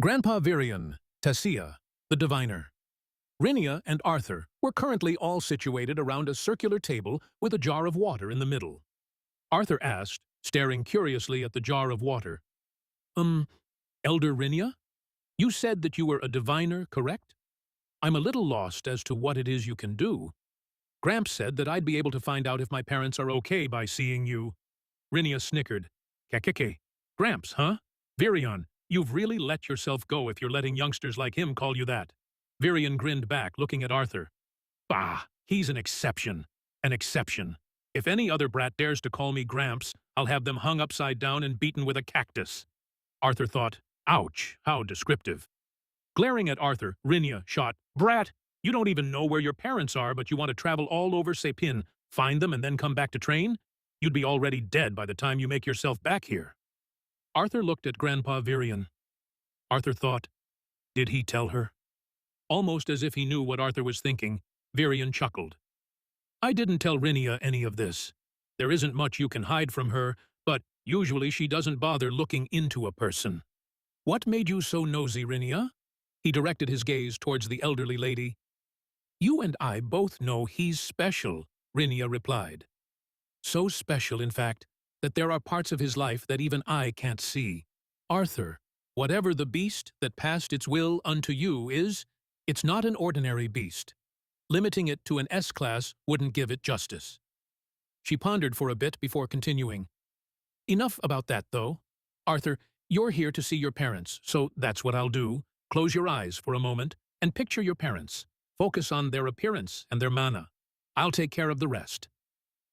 Grandpa Virion, Tessia, the diviner. Rinia and Arthur were currently all situated around a circular table with a jar of water in the middle. Arthur asked, staring curiously at the jar of water, Elder Rinia? You said that you were a diviner, correct? I'm a little lost as to what it is you can do. Gramps said that I'd be able to find out if my parents are okay by seeing you. Rinia snickered. Kekeke. Gramps, huh? Virion, you've really let yourself go if you're letting youngsters like him call you that. Virion grinned back, looking at Arthur. Bah, he's an exception. An exception. If any other brat dares to call me Gramps, I'll have them hung upside down and beaten with a cactus. Arthur thought, ouch, how descriptive. Glaring at Arthur, Rinia shot, Brat, you don't even know where your parents are, but you want to travel all over Sepin, find them, and then come back to train? You'd be already dead by the time you make yourself back here. Arthur looked at Grandpa Virion. Arthur thought, did he tell her? Almost as if he knew what Arthur was thinking, Virion chuckled. I didn't tell Rinia any of this. There isn't much you can hide from her, but usually she doesn't bother looking into a person. What made you so nosy, Rinia? He directed his gaze towards the elderly lady. You and I both know he's special, Rinia replied. So special, in fact, that there are parts of his life that even I can't see. Arthur, whatever the beast that passed its will unto you is, it's not an ordinary beast. Limiting it to an S-class wouldn't give it justice. She pondered for a bit before continuing. Enough about that, though. Arthur, you're here to see your parents, so that's what I'll do. Close your eyes for a moment and picture your parents. Focus on their appearance and their mana. I'll take care of the rest.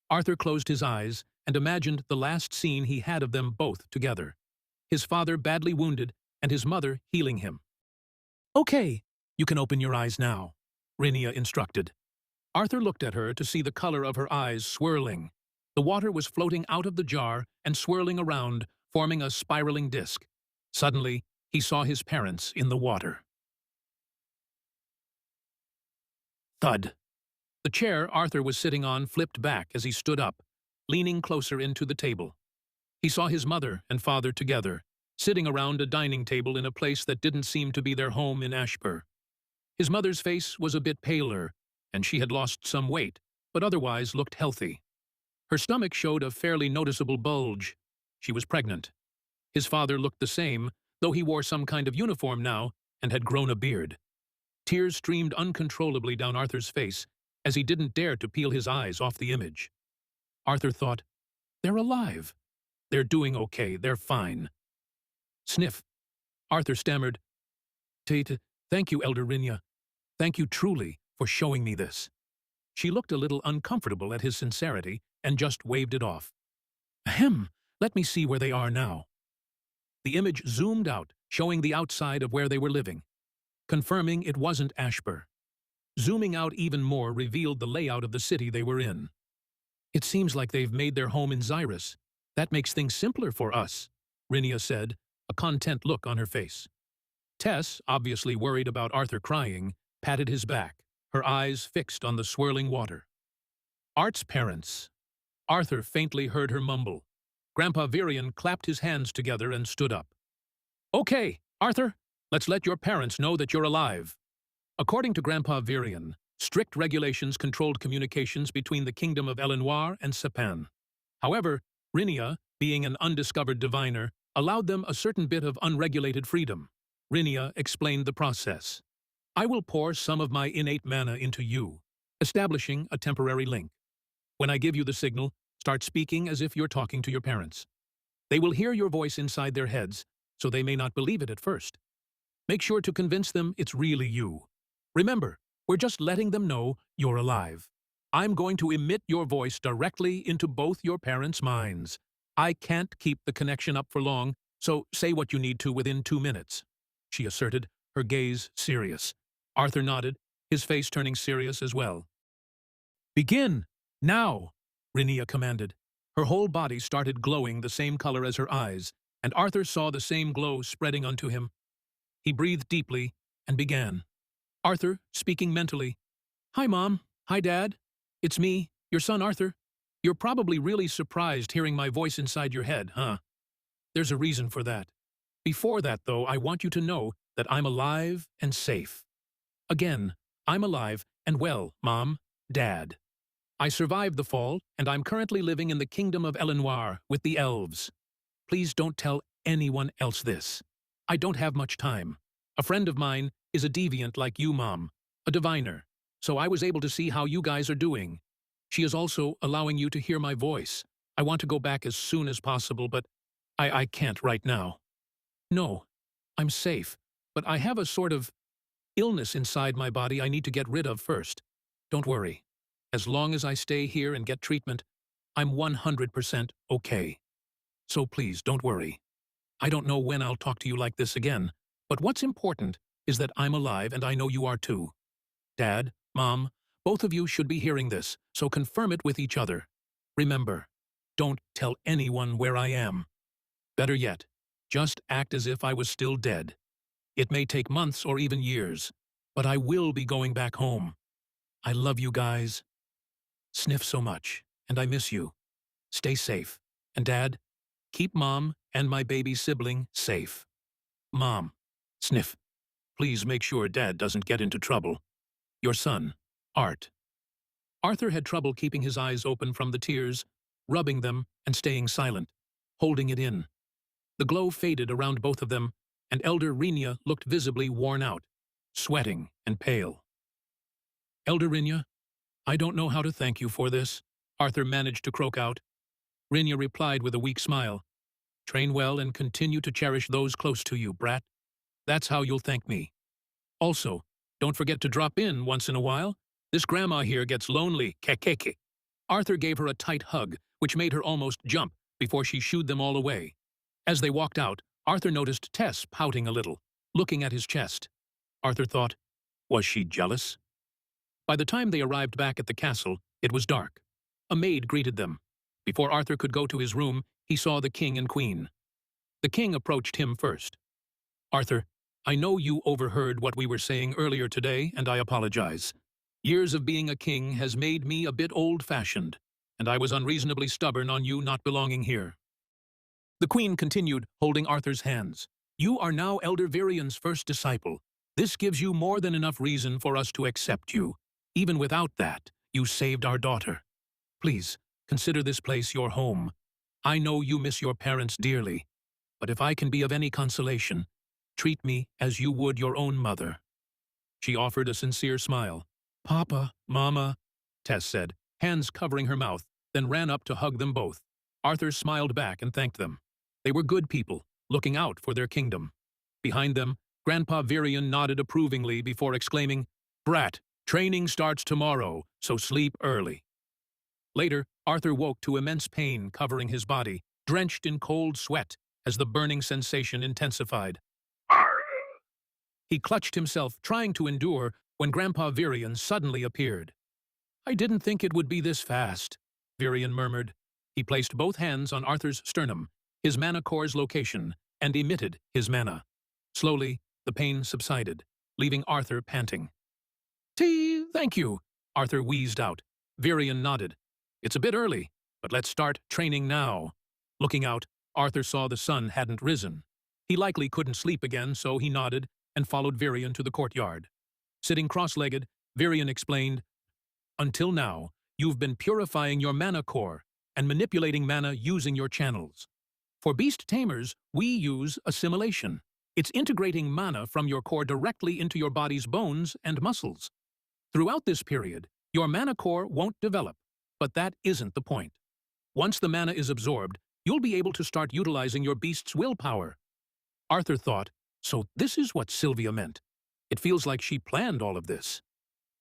Arthur closed his eyes and imagined the last scene he had of them both together. His father badly wounded and his mother healing him. Okay, you can open your eyes now, Rinia instructed. Arthur looked at her to see the color of her eyes swirling. The water was floating out of the jar and swirling around, forming a spiraling disc. Suddenly, he saw his parents in the water. Thud. The chair Arthur was sitting on flipped back as he stood up, leaning closer into the table. He saw his mother and father together, sitting around a dining table in a place that didn't seem to be their home in Ashbur. His mother's face was a bit paler, and she had lost some weight, but otherwise looked healthy. Her stomach showed a fairly noticeable bulge. She was pregnant. His father looked the same, though he wore some kind of uniform now and had grown a beard. Tears streamed uncontrollably down Arthur's face as he didn't dare to peel his eyes off the image. Arthur thought, they're alive. They're doing okay, they're fine. Sniff. Arthur stammered, Thank you, Elder Rinia. Thank you truly for showing me this. She looked a little uncomfortable at his sincerity and just waved it off. Ahem, let me see where they are now. The image zoomed out, showing the outside of where they were living, confirming it wasn't Ashbur. Zooming out even more revealed the layout of the city they were in. It seems like they've made their home in Xyrus. That makes things simpler for us, Rinia said, a content look on her face. Tess, obviously worried about Arthur crying, patted his back, her eyes fixed on the swirling water. Art's parents. Arthur faintly heard her mumble. Grandpa Virion clapped his hands together and stood up. Okay, Arthur, let's let your parents know that you're alive. According to Grandpa Virion, strict regulations controlled communications between the kingdom of Elenoir and Sepin. However, Rinia, being an undiscovered diviner, allowed them a certain bit of unregulated freedom. Rinia explained the process. I will pour some of my innate mana into you, establishing a temporary link. When I give you the signal, start speaking as if you're talking to your parents. They will hear your voice inside their heads, so they may not believe it at first. Make sure to convince them it's really you. Remember, we're just letting them know you're alive. I'm going to emit your voice directly into both your parents' minds. I can't keep the connection up for long, so say what you need to within 2 minutes, she asserted, her gaze serious. Arthur nodded, his face turning serious as well. Begin, now, Rinia commanded. Her whole body started glowing the same color as her eyes, and Arthur saw the same glow spreading onto him. He breathed deeply and began. Arthur, speaking mentally. Hi, Mom. Hi, Dad. It's me, your son Arthur. You're probably really surprised hearing my voice inside your head, huh? There's a reason for that. Before that, though, I want you to know that I'm alive and safe. Again, I'm alive and well, Mom, Dad. I survived the fall, and I'm currently living in the kingdom of Elenoir with the elves. Please don't tell anyone else this. I don't have much time. A friend of mine is a deviant like you, Mom, a diviner, so I was able to see how you guys are doing. She is also allowing you to hear my voice. I want to go back as soon as possible, but I can't right now. No, I'm safe, but I have a sort of illness inside my body I need to get rid of first. Don't worry. As long as I stay here and get treatment, I'm 100% okay. So please, don't worry. I don't know when I'll talk to you like this again, but what's important is that I'm alive and I know you are too. Dad, Mom, both of you should be hearing this, so confirm it with each other. Remember, don't tell anyone where I am. Better yet, just act as if I was still dead. It may take months or even years, but I will be going back home. I love you guys. Sniff so much, and I miss you. Stay safe. And Dad, keep Mom and my baby sibling safe. Mom, Sniff. Please make sure Dad doesn't get into trouble. Your son, Art. Arthur had trouble keeping his eyes open from the tears, rubbing them and staying silent, holding it in. The glow faded around both of them, and Elder Renia looked visibly worn out, sweating and pale. Elder Renia, I don't know how to thank you for this, Arthur managed to croak out. Renia replied with a weak smile. Train well and continue to cherish those close to you, brat. That's how you'll thank me. Also, don't forget to drop in once in a while. This grandma here gets lonely, kekeke. Arthur gave her a tight hug, which made her almost jump before she shooed them all away. As they walked out, Arthur noticed Tess pouting a little, looking at his chest. Arthur thought, was she jealous? By the time they arrived back at the castle, it was dark. A maid greeted them. Before Arthur could go to his room, he saw the king and queen. The king approached him first. Arthur, I know you overheard what we were saying earlier today, and I apologize. Years of being a king has made me a bit old-fashioned, and I was unreasonably stubborn on you not belonging here. The queen continued, holding Arthur's hands. You are now Elder Virian's first disciple. This gives you more than enough reason for us to accept you. Even without that, you saved our daughter. Please, consider this place your home. I know you miss your parents dearly, but if I can be of any consolation, treat me as you would your own mother. She offered a sincere smile. Papa, Mama, Tess said, hands covering her mouth, then ran up to hug them both. Arthur smiled back and thanked them. They were good people, looking out for their kingdom. Behind them, Grandpa Virian nodded approvingly before exclaiming, Brat, training starts tomorrow, so sleep early. Later, Arthur woke to immense pain covering his body, drenched in cold sweat as the burning sensation intensified. He clutched himself, trying to endure, when Grandpa Virian suddenly appeared. I didn't think it would be this fast, Virian murmured. He placed both hands on Arthur's sternum, his mana core's location, and emitted his mana. Slowly, the pain subsided, leaving Arthur panting. Thank you, Arthur wheezed out. Virian nodded. It's a bit early, but let's start training now. Looking out, Arthur saw the sun hadn't risen. He likely couldn't sleep again, so he nodded and followed Virian to the courtyard. Sitting cross-legged, Virian explained, Until now, you've been purifying your mana core and manipulating mana using your channels. For beast tamers, we use assimilation. It's integrating mana from your core directly into your body's bones and muscles. Throughout this period, your mana core won't develop, but that isn't the point. Once the mana is absorbed, you'll be able to start utilizing your beast's willpower. Arthur thought, so this is what Sylvia meant. It feels like she planned all of this.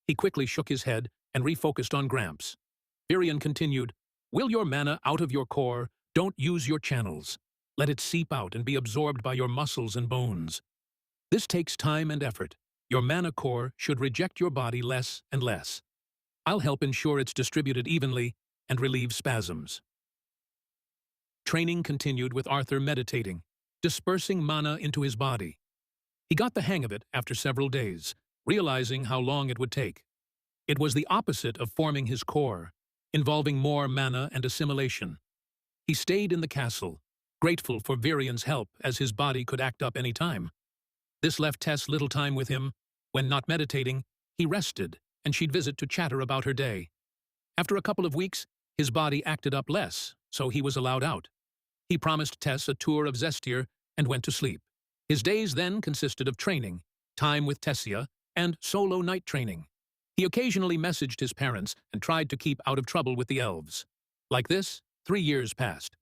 He quickly shook his head and refocused on Gramps. Virian continued, Will your mana out of your core, don't use your channels. Let it seep out and be absorbed by your muscles and bones. This takes time and effort. Your mana core should reject your body less and less. I'll help ensure it's distributed evenly and relieve spasms. Training continued with Arthur meditating, dispersing mana into his body. He got the hang of it after several days, realizing how long it would take. It was the opposite of forming his core, involving more mana and assimilation. He stayed in the castle, grateful for Virian's help as his body could act up any time. This left Tess little time with him. When not meditating, he rested, and she'd visit to chatter about her day. After a couple of weeks, his body acted up less, so he was allowed out. He promised Tess a tour of Zestier and went to sleep. His days then consisted of training, time with Tessia, and solo night training. He occasionally messaged his parents and tried to keep out of trouble with the elves. Like this, 3 years passed.